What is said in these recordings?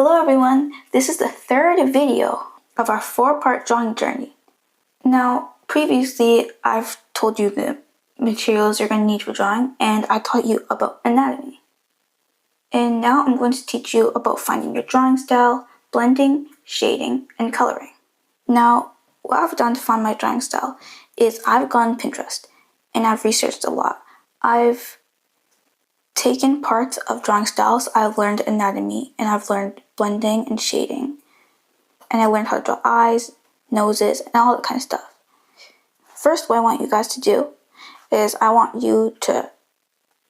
Hello everyone, this is the third video of our 4-part drawing journey. Now, previously I've told you the materials you're going to need for drawing and I taught you about anatomy. And now I'm going to teach you about finding your drawing style, blending, shading, and coloring. Now, what I've done to find my drawing style is I've gone Pinterest and I've researched a lot. I've taken parts of drawing styles, I've learned anatomy, and I've learned blending and shading. And I learned how to draw eyes, noses, and all that kind of stuff. First, what I want you guys to do is I want you to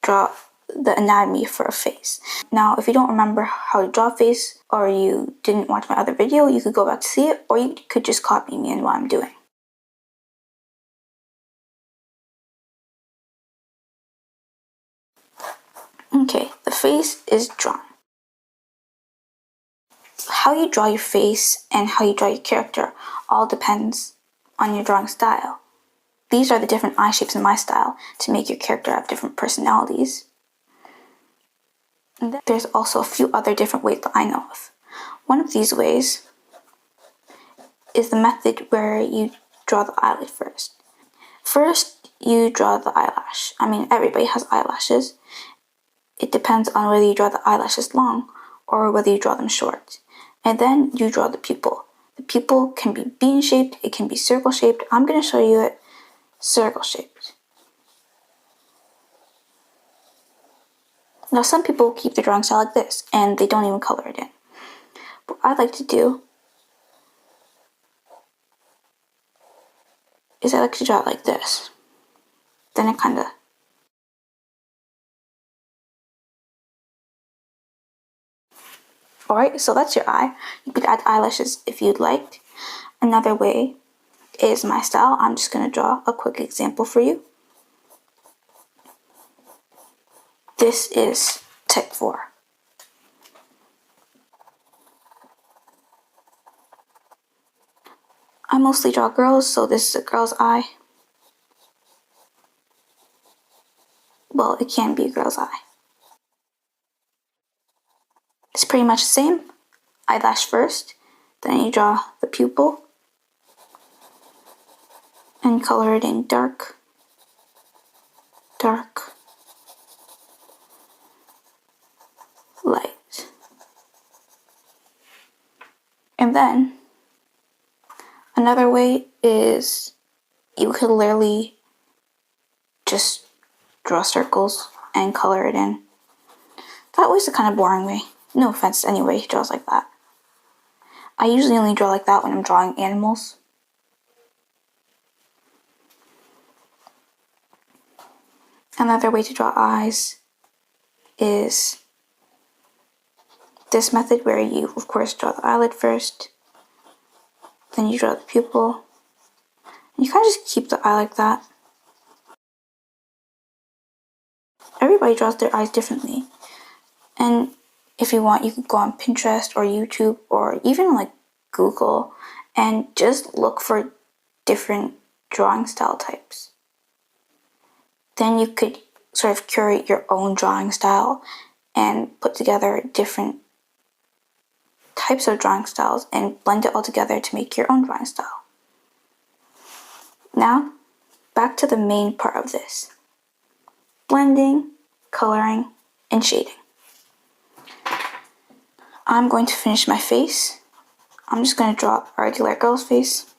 draw the anatomy for a face. Now, if you don't remember how to draw a face, or you didn't watch my other video, you could go back to see it, or you could just copy me in what I'm doing. Okay, the face is drawn. How you draw your face and how you draw your character all depends on your drawing style. These are the different eye shapes in my style to make your character have different personalities. And there's also a few other different ways that I know of. One of these ways is the method where you draw the eyelid first. First, you draw the eyelash. Everybody has eyelashes. It depends on whether you draw the eyelashes long or whether you draw them short. And then you draw the pupil. The pupil can be bean-shaped, it can be circle-shaped. I'm going to show you it circle-shaped. Now, some people keep their drawing style like this, and they don't even color it in. What I like to do is I like to draw it like this. Then it kind of... Alright, so that's your eye. You could add eyelashes if you'd like. Another way is my style. I'm just going to draw a quick example for you. This is type 4. I mostly draw girls, so this is a girl's eye. Well, it can be a girl's eye. It's pretty much the same. Eyelash first, then you draw the pupil and color it in dark, dark, light. And then another way is you could literally just draw circles and color it in. That was a kind of boring way. No offense to anybody who draws like that. I usually only draw like that when I'm drawing animals. Another way to draw eyes is this method where you, of course, draw the eyelid first, then you draw the pupil, and you kind of just keep the eye like that. Everybody draws their eyes differently, and if you want, you could go on Pinterest or YouTube or even like Google and just look for different drawing style types. Then you could sort of curate your own drawing style and put together different types of drawing styles and blend it all together to make your own drawing style. Now, back to the main part of this. Blending, coloring, and shading. I'm going to finish my face. I'm just going to draw a regular girl's face.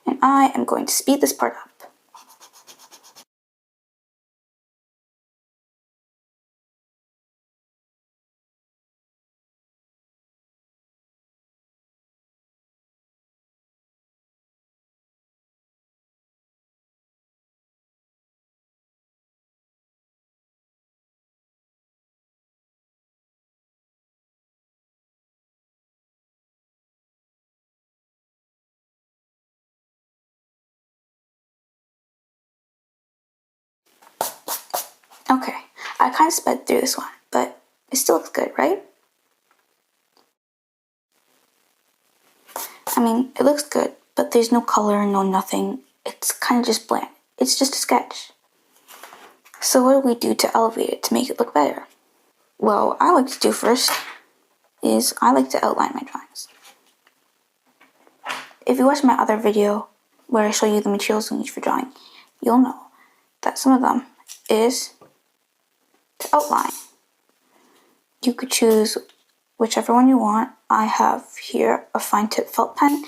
And I am going to speed this part up. Okay, I kind of sped through this one, but it still looks good, right? It looks good, but there's no color, no nothing. It's kind of just bland. It's just a sketch. So what do we do to elevate it, to make it look better? Well, I like to do first is I like to outline my drawings. If you watch my other video where I show you the materials you need for drawing, you'll know that some of them is to outline. You could choose whichever one you want. I have here a fine tip felt pen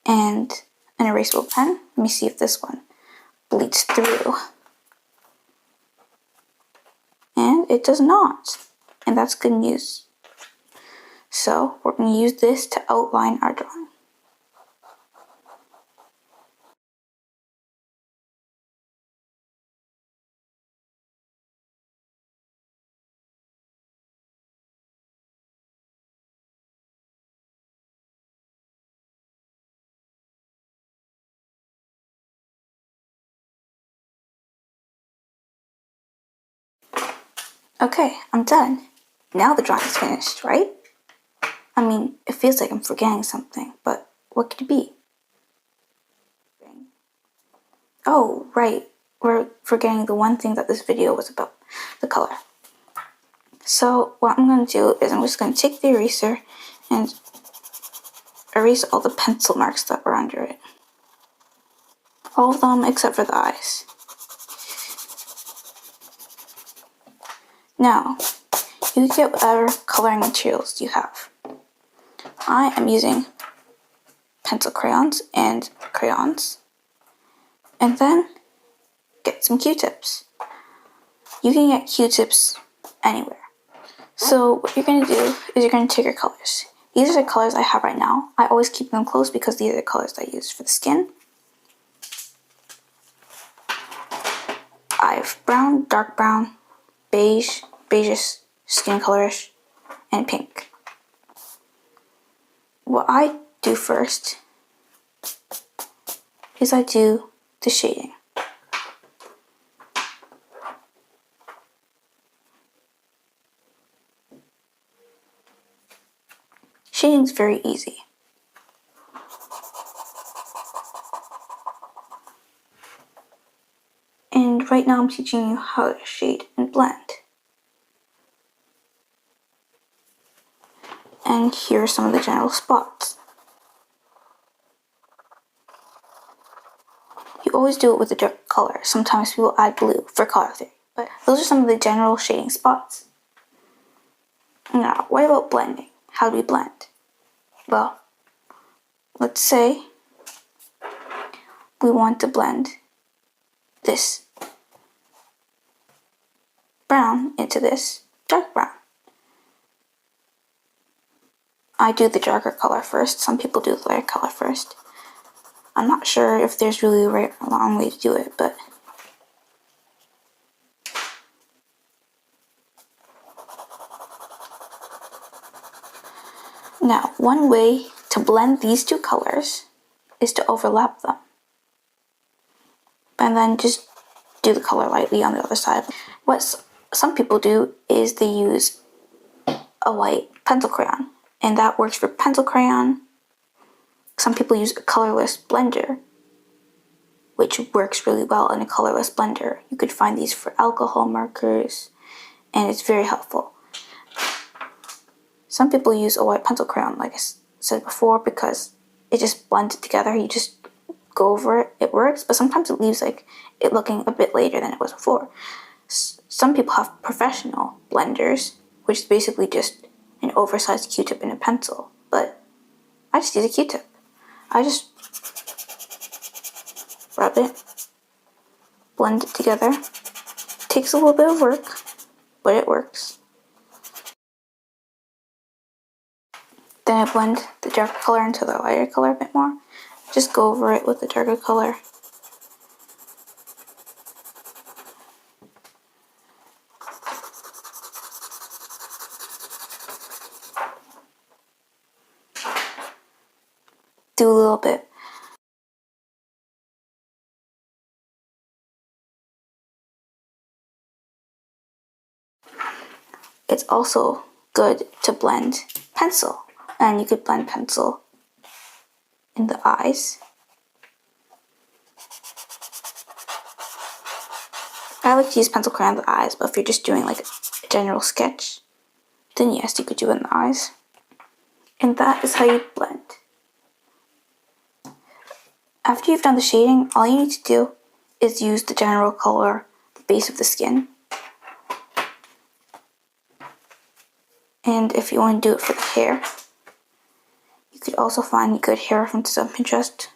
and an erasable pen. Let me see if this one bleeds through. And it does not. And that's good news. So we're going to use this to outline our drawing. Okay, I'm done. Now the drawing is finished, right? I mean, it feels like I'm forgetting something, but what could it be? Oh, right. We're forgetting the one thing that this video was about, the color. So what I'm going to do is I'm just going to take the eraser and erase all the pencil marks that were under it. All of them except for the eyes. Now, you can get whatever coloring materials you have. I am using pencil crayons and crayons. And then get some Q-tips. You can get Q-tips anywhere. So what you're going to do is you're going to take your colors. These are the colors I have right now. I always keep them close because these are the colors I use for the skin. I have brown, dark brown, beige, beigeish, skin colorish, and pink. What I do first is I do the shading. Shading is very easy. And right now I'm teaching you how to shade and blend. And here are some of the general spots. You always do it with a dark color. Sometimes people add blue for color theory, but those are some of the general shading spots. Now, what about blending? How do we blend? Well, let's say we want to blend this brown into this dark brown. I do the darker color first. Some people do the lighter color first. I'm not sure if there's really a right or wrong way to do it, but now, one way to blend these two colors is to overlap them. And then just do the color lightly on the other side. What some people do is they use a white pencil crayon, and that works for pencil crayon. Some people use a colorless blender, which works really well in a colorless blender. You could find these for alcohol markers, and it's very helpful. Some people use a white pencil crayon, like I said before, because it just blends it together. You just go over it, it works, but sometimes it leaves like it looking a bit later than it was before. Some people have professional blenders, which is basically just an oversized Q-tip and a pencil, but I just use a Q-tip. I just rub it, blend it together. Takes a little bit of work, but it works. Then I blend the darker color into the lighter color a bit more. Just go over it with the darker color. Do a little bit. It's also good to blend pencil, and you could blend pencil in the eyes. I like to use pencil crayon in the eyes, but if you're just doing like a general sketch, then yes, you could do it in the eyes. And that is how you blend. After you've done the shading, all you need to do is use the general color, the base of the skin. And if you want to do it for the hair, you could also find good hair references on Pinterest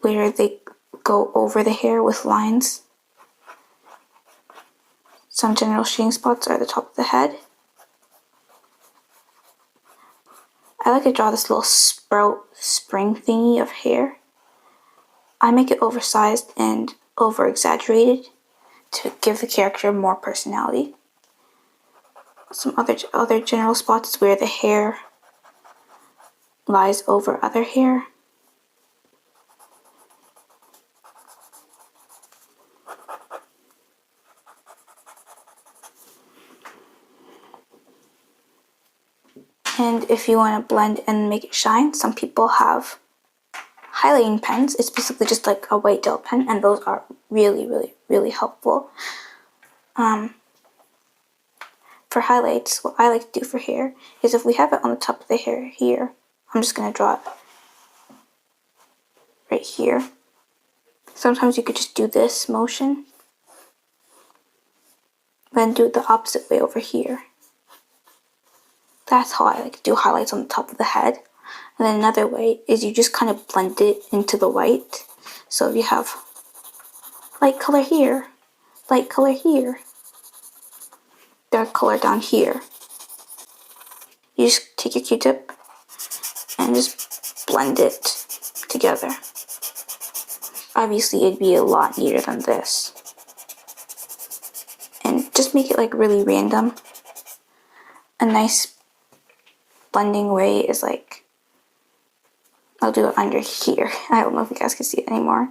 where they go over the hair with lines. Some general shading spots are at the top of the head. I like to draw this little sprout spring thingy of hair. I make it oversized and over exaggerated to give the character more personality. Some other general spots where the hair lies over other hair. And if you want to blend and make it shine, some people have highlighting pens. It's basically just like a white gel pen, and those are really, really, really helpful. For highlights, what I like to do for hair is if we have it on the top of the hair here, I'm just going to draw it right here. Sometimes you could just do this motion, then do it the opposite way over here. That's how I like to do highlights on the top of the head. And then another way is you just kind of blend it into the white. So if you have light color here, light color here, dark color down here, you just take your Q-tip and just blend it together. Obviously it'd be a lot neater than this. And just make it like really random. A nice blending way is like, I'll do it under here. I don't know if you guys can see it anymore.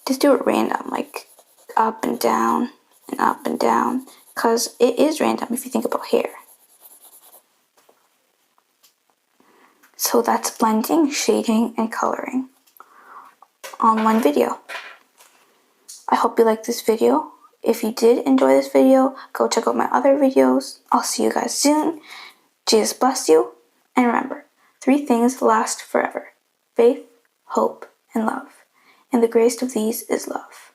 Just do it random, like up and down and up and down, because it is random if you think about hair. So that's blending, shading, and coloring on one video. I hope you liked this video. If you did enjoy this video, go check out my other videos. I'll see you guys soon. Jesus bless you. And remember, 3 things last forever: faith, hope, and love. And the greatest of these is love.